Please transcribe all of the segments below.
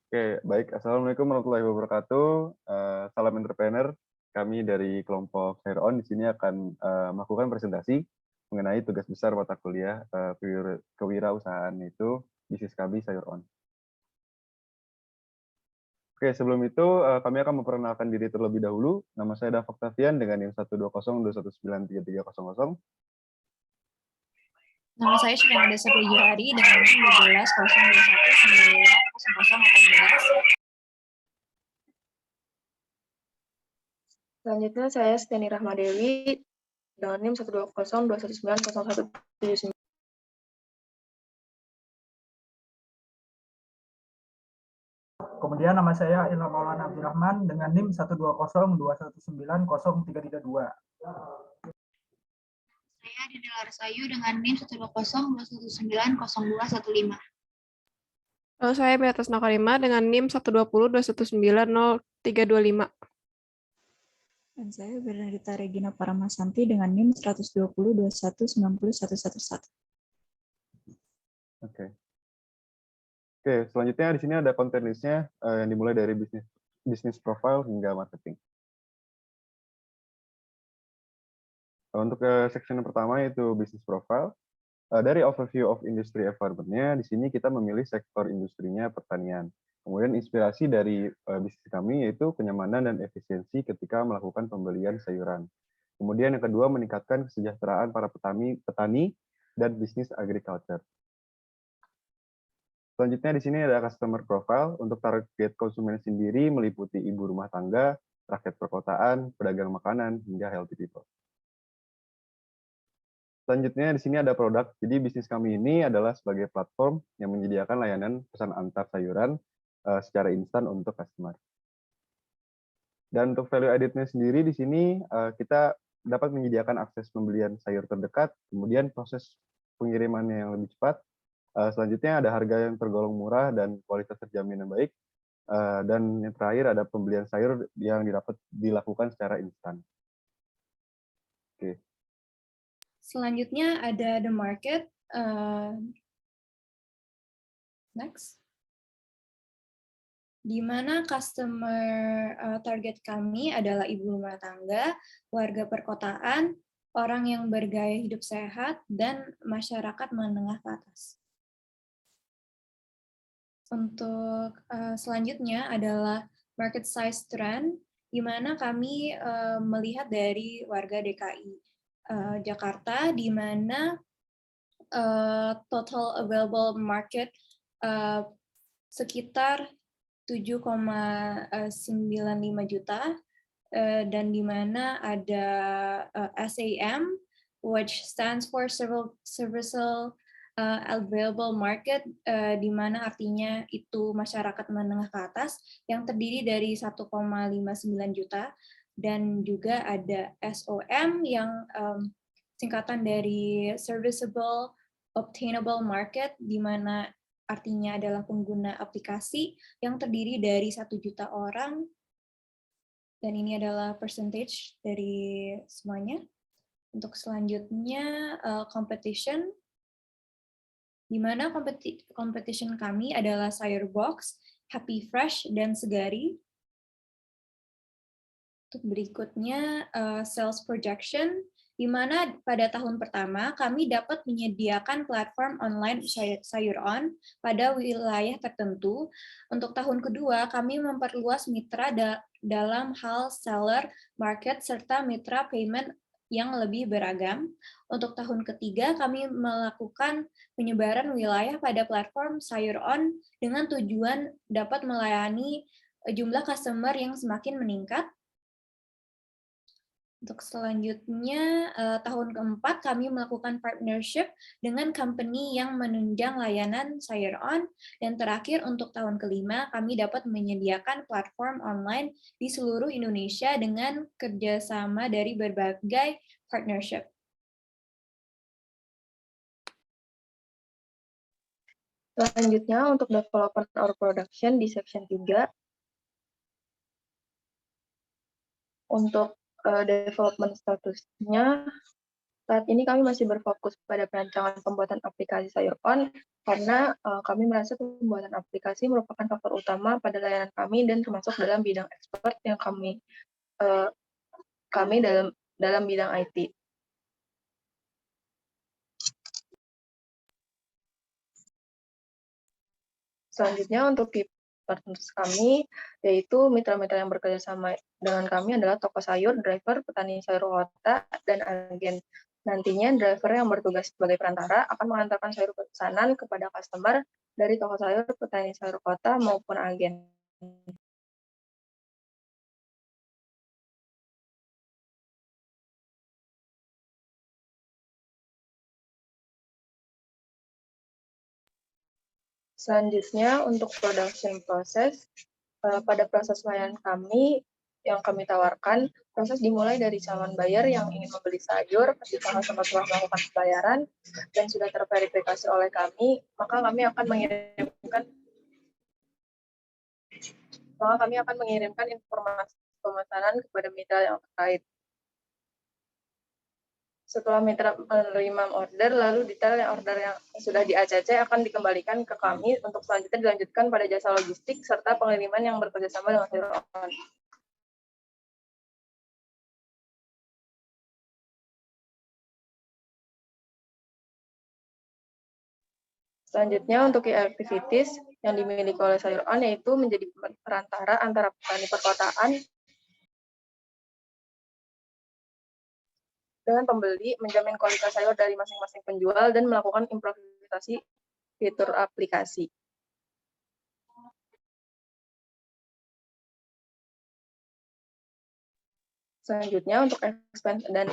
Oke, baik. Assalamualaikum warahmatullahi wabarakatuh. Salam entrepreneur. Kami dari kelompok Sayur On di sini akan melakukan presentasi mengenai tugas besar mata kuliah kewirausahaan itu bisnis KB Sayur On. Oke, sebelum itu kami akan memperkenalkan diri terlebih dahulu. Nama saya Dava Octavian dengan NIM 12021933300. Nama saya Srinada Saprijari dengan NIM 12 021 9 00 18. Selanjutnya saya Steni Rahmadewi dengan NIM 120219017. Kemudian nama saya Ilham Maulana Abdurrahman dengan NIM 12021903332. Saya Dina Larsayu dengan NIM 120 Lalu saya Beatrice Nakarima dengan NIM 120 Dan saya Bernadita Regina Paramasanti dengan NIM 120 Oke. Oke, selanjutnya di sini ada konten listnya yang dimulai dari bisnis profile hingga marketing. Untuk section yang pertama yaitu bisnis profile. Dari overview of industry environment-nya, di sini kita memilih sektor industrinya pertanian. Kemudian inspirasi dari bisnis kami yaitu kenyamanan dan efisiensi ketika melakukan pembelian sayuran. Kemudian yang kedua, meningkatkan kesejahteraan para petani dan bisnis agriculture. Selanjutnya di sini ada customer profile. Untuk target konsumen sendiri meliputi ibu rumah tangga, rakyat perkotaan, pedagang makanan, hingga healthy people. Selanjutnya di sini ada produk. Jadi bisnis kami ini adalah sebagai platform yang menyediakan layanan pesan antar sayuran secara instan untuk customer. Dan untuk value added-nya sendiri di sini kita dapat menyediakan akses pembelian sayur terdekat, kemudian proses pengirimannya yang lebih cepat. Selanjutnya ada harga yang tergolong murah dan kualitas terjamin yang baik. Dan yang terakhir ada pembelian sayur yang dilakukan secara instan. Oke. Selanjutnya ada the market. Next. Di mana customer target kami adalah ibu rumah tangga, warga perkotaan, orang yang bergaya hidup sehat, dan masyarakat menengah ke atas. Untuk selanjutnya adalah market size trend, di mana kami melihat dari warga DKI Jakarta, di mana total available market sekitar 7,95 juta, dan di mana ada SAM, which stands for Serviceable Available Market, di mana artinya itu masyarakat menengah ke atas, yang terdiri dari 1,59 juta, dan juga ada SOM yang singkatan dari Serviceable Obtainable Market, di mana artinya adalah pengguna aplikasi yang terdiri dari 1 juta orang, dan ini adalah percentage dari semuanya. Untuk selanjutnya, competition, di mana competition kami adalah Sayur Box, Happy Fresh, dan Segari. Untuk berikutnya, sales projection, di mana pada tahun pertama kami dapat menyediakan platform online Sayur On pada wilayah tertentu. Untuk tahun kedua, kami memperluas mitra dalam hal seller, market, serta mitra payment yang lebih beragam. Untuk tahun ketiga, kami melakukan penyebaran wilayah pada platform Sayur On dengan tujuan dapat melayani jumlah customer yang semakin meningkat. Untuk selanjutnya, tahun keempat kami melakukan partnership dengan company yang menunjang layanan Sayur On. Dan terakhir, untuk tahun kelima, kami dapat menyediakan platform online di seluruh Indonesia dengan kerjasama dari berbagai partnership. Selanjutnya untuk development or production di section 3. Untuk development statusnya Saat ini kami masih berfokus pada perancangan pembuatan aplikasi Sayur On karena kami merasa pembuatan aplikasi merupakan faktor utama pada layanan kami dan termasuk dalam bidang expert yang kami dalam bidang IT. Selanjutnya untuk key partners kami, yaitu mitra-mitra yang bekerja sama dengan kami adalah toko sayur, driver, petani sayur kota, dan agen. Nantinya driver yang bertugas sebagai perantara akan mengantarkan sayur pesanan kepada customer dari toko sayur, petani sayur kota, maupun agen. Selanjutnya untuk production process, pada proses layanan kami yang kami tawarkan, proses dimulai dari calon buyer yang ingin membeli sayur, ketika customer telah melakukan pembayaran dan sudah terverifikasi oleh kami, maka kami akan mengirimkan informasi pemesanan kepada mitra yang terkait. Setelah mitra menerima order, lalu detail order yang sudah di-ACC akan dikembalikan ke kami untuk selanjutnya dilanjutkan pada jasa logistik serta pengiriman yang bekerjasama dengan Sayur On. Selanjutnya untuk key activities yang dimiliki oleh Sayur On yaitu menjadi perantara antara petani perkotaan dengan pembeli, menjamin kualitas sayur dari masing-masing penjual, dan melakukan improvisasi fitur aplikasi. Selanjutnya untuk expense dan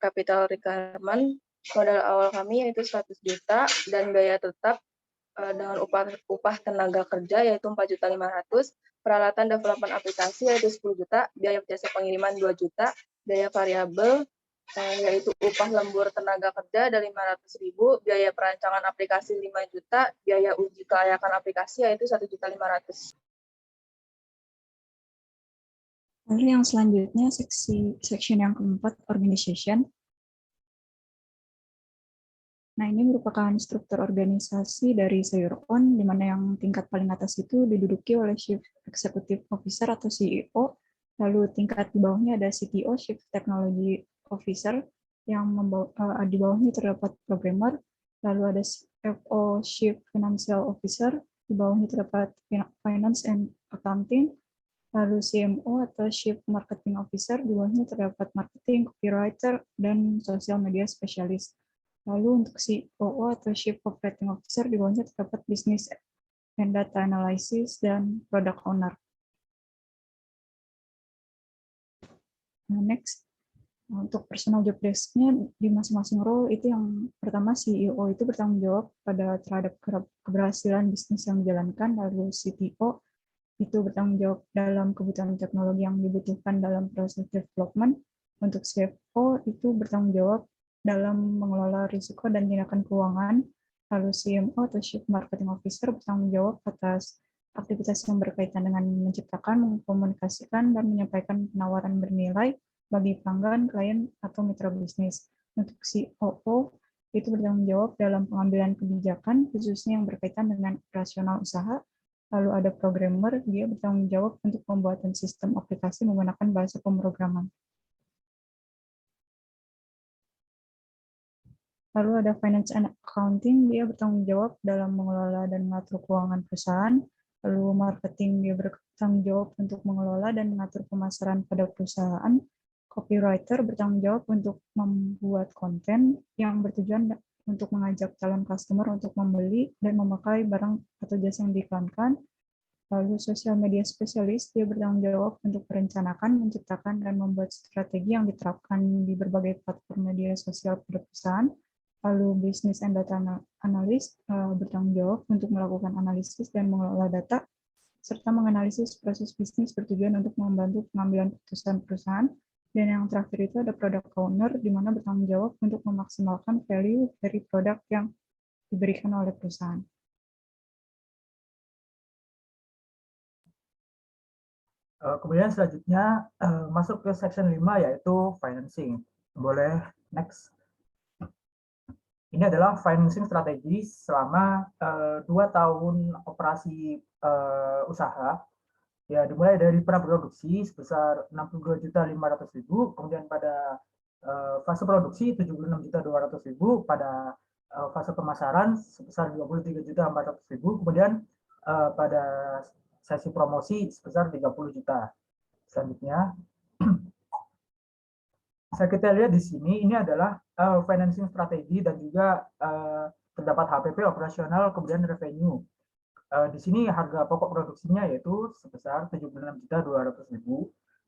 capital requirement, modal awal kami yaitu 100 juta dan biaya tetap dengan upah tenaga kerja yaitu 4.500.000, peralatan development aplikasi yaitu 10 juta, biaya jasa pengiriman 2 juta, biaya variabel yaitu upah lembur tenaga kerja dari 500.000, biaya perancangan aplikasi 5 juta, biaya uji kelayakan aplikasi yaitu 1.500.000. Lalu yang selanjutnya section yang keempat, organization. Nah, ini merupakan struktur organisasi dari Sayur On, di mana yang tingkat paling atas itu diduduki oleh Chief Executive Officer atau CEO, lalu tingkat di bawahnya ada CTO, Chief Technology Officer, yang di bawahnya terdapat programmer, lalu ada CFO, Chief Financial Officer, di bawahnya terdapat Finance and Accounting, lalu CMO atau Chief Marketing Officer, di bawahnya terdapat Marketing, Copywriter, dan Social Media Specialist. Lalu untuk COO atau Chief Operating Officer, di bawahnya terdapat Business and Data Analysis dan Product Owner. Nah, next, untuk personal job desk-nya di masing-masing role itu yang pertama CEO itu bertanggung jawab terhadap keberhasilan bisnis yang dijalankan, lalu CTO itu bertanggung jawab dalam kebutuhan teknologi yang dibutuhkan dalam proses development. Untuk CFO itu bertanggung jawab dalam mengelola risiko dan tindakan keuangan, lalu CMO atau Chief Marketing Officer bertanggung jawab atas aktivitas yang berkaitan dengan menciptakan, mengkomunikasikan, dan menyampaikan penawaran bernilai bagi pelanggan, klien, atau mitra bisnis. Untuk COO itu bertanggung jawab dalam pengambilan kebijakan, khususnya yang berkaitan dengan operasional usaha. Lalu ada programmer, dia bertanggung jawab untuk pembuatan sistem aplikasi menggunakan bahasa pemrograman. Lalu ada Finance and Accounting, dia bertanggung jawab dalam mengelola dan mengatur keuangan perusahaan. Lalu Marketing, dia bertanggung jawab untuk mengelola dan mengatur pemasaran pada perusahaan. Copywriter bertanggung jawab untuk membuat konten yang bertujuan untuk mengajak calon customer untuk membeli dan memakai barang atau jasa yang diiklankan. Lalu Social Media Specialist, dia bertanggung jawab untuk merencanakan, menciptakan, dan membuat strategi yang diterapkan di berbagai platform media sosial pada perusahaan. Lalu Business and Data Analyst bertanggung jawab untuk melakukan analisis dan mengelola data, serta menganalisis proses bisnis bertujuan untuk membantu pengambilan keputusan perusahaan. Dan yang terakhir itu ada Product Owner, di mana bertanggung jawab untuk memaksimalkan value dari produk yang diberikan oleh perusahaan. Kemudian selanjutnya masuk ke section 5 yaitu financing. Boleh next. Ini adalah financing strategi selama 2 tahun operasi usaha. Ya, dimulai dari praproduksi sebesar 62.500.000, kemudian pada fase produksi 76.200.000, pada fase pemasaran sebesar 23.400.000, kemudian pada sesi promosi sebesar 30 juta. Selanjutnya, bisa kita lihat di sini, ini adalah financing strategi dan juga terdapat HPP operasional, kemudian revenue. Di sini harga pokok produksinya yaitu sebesar 76.200.000.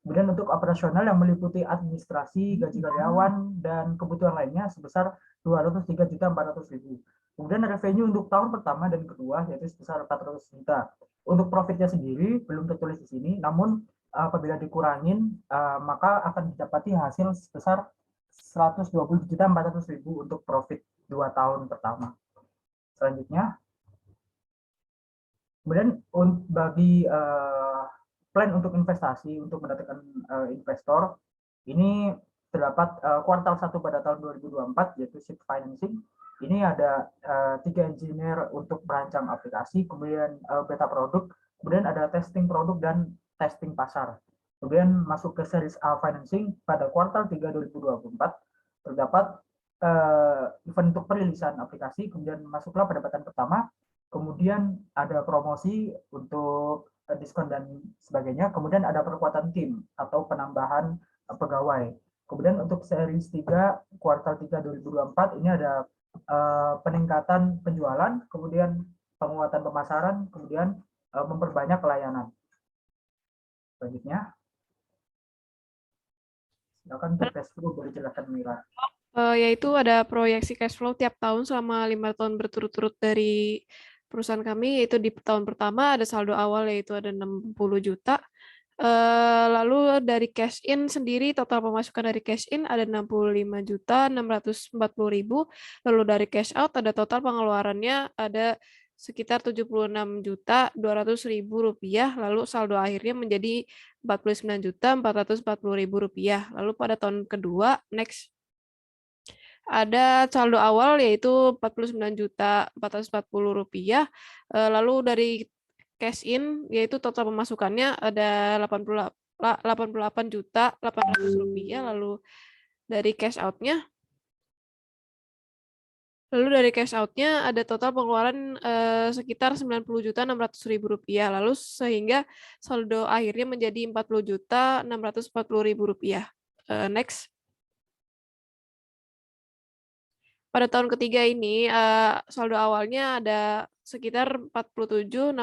Kemudian untuk operasional yang meliputi administrasi, gaji karyawan, dan kebutuhan lainnya sebesar 203.400.000. Kemudian revenue untuk tahun pertama dan kedua yaitu sebesar 400 juta. Untuk profitnya sendiri belum tertulis di sini, namun apabila dikurangin maka akan didapati hasil sebesar 120.400.000 untuk profit 2 tahun pertama. Selanjutnya, kemudian bagi plan untuk investasi untuk mendatangkan investor, ini terdapat kuartal 1 pada tahun 2024 yaitu seed financing. Ini ada 3 engineer untuk merancang aplikasi, kemudian beta produk, kemudian ada testing produk dan testing pasar. Kemudian masuk ke series A financing pada kuartal 3 2024, terdapat event untuk perilisan aplikasi, kemudian masuklah pendapatan pertama, kemudian ada promosi untuk diskon dan sebagainya, kemudian ada perkuatan tim atau penambahan pegawai. Kemudian untuk series 3 kuartal 3 2024 ini ada peningkatan penjualan, kemudian penguatan pemasaran, kemudian memperbanyak pelayanan. Selanjutnya, silakan untuk cash flow boleh jelaskan Mira. Yaitu ada proyeksi cash flow tiap tahun selama 5 tahun berturut-turut dari perusahaan kami, yaitu di tahun pertama ada saldo awal yaitu ada 60 juta. Lalu dari cash in sendiri, total pemasukan dari cash in ada 65.640.000. Lalu dari cash out ada total pengeluarannya ada sekitar 76.200.000 rupiah. Lalu saldo akhirnya menjadi 49.440.000 rupiah. Lalu pada tahun kedua, next, ada saldo awal yaitu 49.440.000 rupiah. Lalu dari cash in yaitu total pemasukannya ada 88.800.000 rupiah. Lalu dari cash out-nya ada total pengeluaran sekitar 90.600.000 rupiah. Lalu sehingga saldo akhirnya menjadi 40.640.000 rupiah. Next. Pada tahun ketiga ini saldo awalnya ada sekitar 47.640.000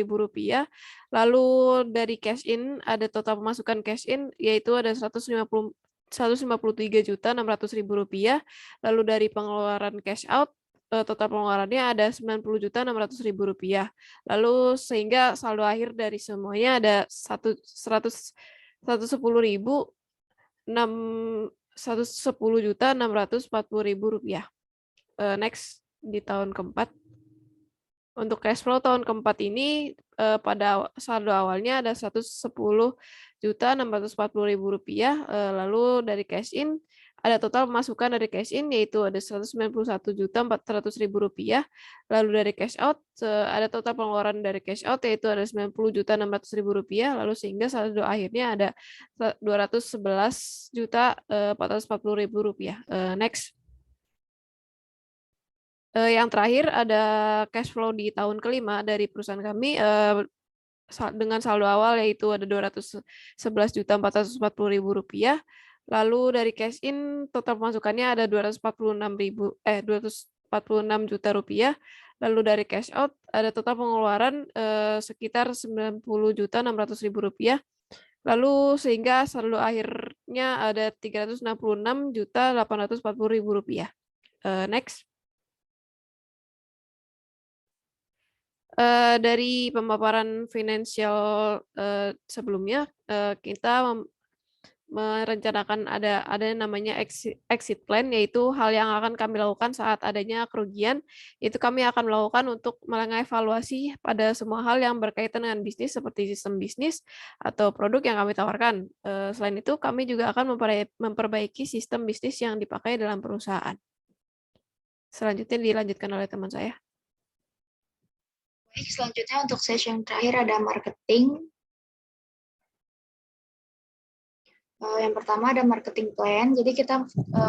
rupiah. Lalu dari cash in ada total pemasukan cash in yaitu ada 153.600.000 rupiah. Lalu dari pengeluaran cash out total pengeluarannya ada 90.600.000 rupiah. Lalu sehingga saldo akhir dari semuanya ada 110.640.000 rupiah. Next, di tahun keempat. Untuk cash flow tahun keempat ini pada saldo awalnya ada 110.640.000 rupiah. Lalu dari cash in ada total pemasukan dari cash in yaitu ada 191.400.000 rupiah. Lalu dari cash out ada total pengeluaran dari cash out yaitu ada 90.600.000 rupiah. Lalu sehingga saldo akhirnya ada 211.440.000 rupiah. Next. Yang terakhir ada cash flow di tahun kelima dari perusahaan kami dengan saldo awal yaitu ada 211.440.000 rupiah. Lalu dari cash in total pemasukannya ada 246 juta rupiah. Lalu dari cash out ada total pengeluaran sekitar 90.600.000 rupiah. Lalu sehingga saldo akhirnya ada 366.840.000 rupiah. Next. Dari pemaparan finansial sebelumnya, kita merencanakan ada namanya exit plan, yaitu hal yang akan kami lakukan saat adanya kerugian. Itu kami akan melakukan untuk mengevaluasi pada semua hal yang berkaitan dengan bisnis seperti sistem bisnis atau produk yang kami tawarkan. Selain itu, kami juga akan memperbaiki sistem bisnis yang dipakai dalam perusahaan. Selanjutnya dilanjutkan oleh teman saya. Baik, selanjutnya untuk sesi yang terakhir ada marketing. Yang pertama ada marketing plan. Jadi kita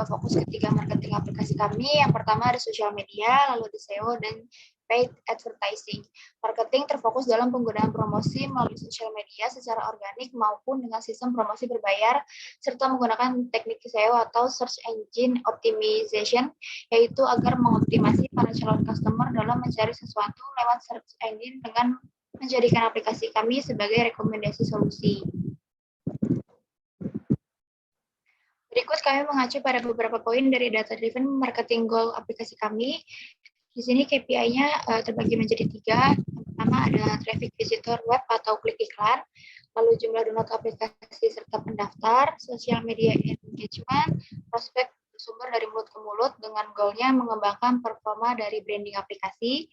fokus ke 3 marketing aplikasi kami. Yang pertama ada social media, lalu ada SEO, dan paid advertising. Marketing terfokus dalam penggunaan promosi melalui social media secara organik maupun dengan sistem promosi berbayar, serta menggunakan teknik SEO atau search engine optimization, yaitu agar mengoptimasi para calon customer dalam mencari sesuatu lewat search engine dengan menjadikan aplikasi kami sebagai rekomendasi solusi. Berikut kami mengacu pada beberapa poin dari data-driven marketing goal aplikasi kami. Di sini KPI-nya terbagi menjadi 3. Yang pertama ada traffic visitor web atau klik iklan, lalu jumlah download aplikasi serta pendaftar, social media engagement, prospek sumber dari mulut ke mulut dengan goal-nya mengembangkan performa dari branding aplikasi.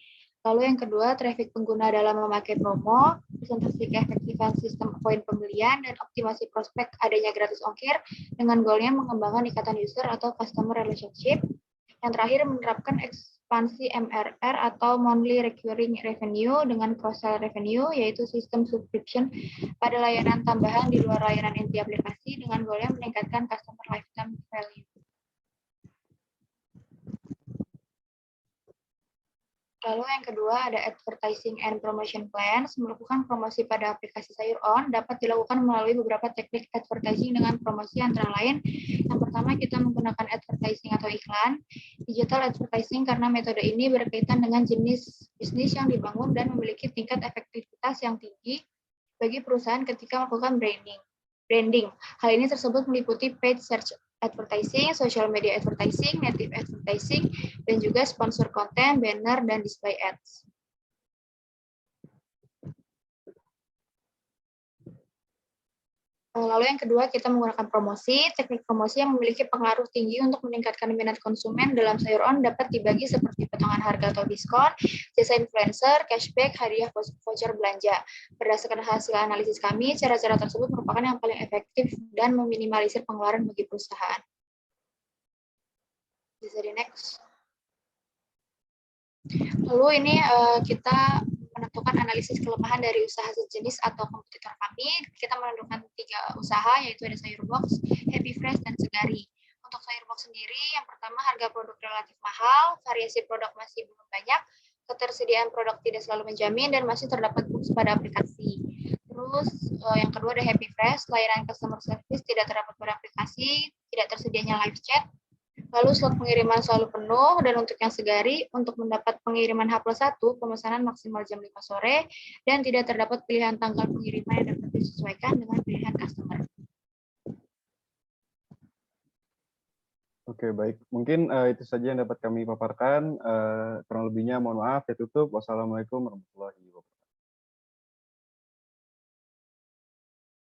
Lalu yang kedua, traffic pengguna dalam memakai promo, presentasi keefektifan sistem poin pembelian, dan optimasi prospek adanya gratis ongkir dengan goal-nya mengembangkan ikatan user atau customer relationship. Yang terakhir, menerapkan ekspansi MRR atau monthly recurring revenue dengan cross-sell revenue, yaitu sistem subscription pada layanan tambahan di luar layanan inti aplikasi dengan goal-nya meningkatkan customer lifetime value. Lalu yang kedua ada advertising and promotion plans. Melakukan promosi pada aplikasi Sayur On dapat dilakukan melalui beberapa teknik advertising dengan promosi antara lain. Yang pertama kita menggunakan advertising atau iklan. Digital advertising karena metode ini berkaitan dengan jenis bisnis yang dibangun dan memiliki tingkat efektivitas yang tinggi bagi perusahaan ketika melakukan branding. Hal ini tersebut meliputi paid search advertising, social media advertising, native advertising, dan juga sponsor konten, banner, dan display ads. Lalu yang kedua, kita menggunakan promosi. Teknik promosi yang memiliki pengaruh tinggi untuk meningkatkan minat konsumen dalam Sayur On dapat dibagi seperti potongan harga atau diskon, jasa influencer, cashback, hadiah voucher belanja. Berdasarkan hasil analisis kami, cara-cara tersebut merupakan yang paling efektif dan meminimalisir pengeluaran bagi perusahaan. Bisa di next. Lalu ini kita menentukan analisis kelemahan dari usaha sejenis atau kompetitor kami. Kita menentukan 3 usaha, yaitu ada Sayur Box, Happy Fresh, dan Segari. Untuk Sayur Box sendiri, yang pertama harga produk relatif mahal, variasi produk masih belum banyak, ketersediaan produk tidak selalu menjamin, dan masih terdapat bugs pada aplikasi. Terus yang kedua ada Happy Fresh, layanan customer service tidak terdapat pada aplikasi, tidak tersedianya live chat, lalu slot pengiriman selalu penuh, dan untuk yang Segari, untuk mendapat pengiriman H+1, pemesanan maksimal jam 5 sore, dan tidak terdapat pilihan tanggal pengiriman yang dapat disesuaikan dengan pilihan customer. Oke, baik. Mungkin itu saja yang dapat kami paparkan. Kurang lebihnya mohon maaf. Saya tutup. Wassalamualaikum warahmatullahi wabarakatuh.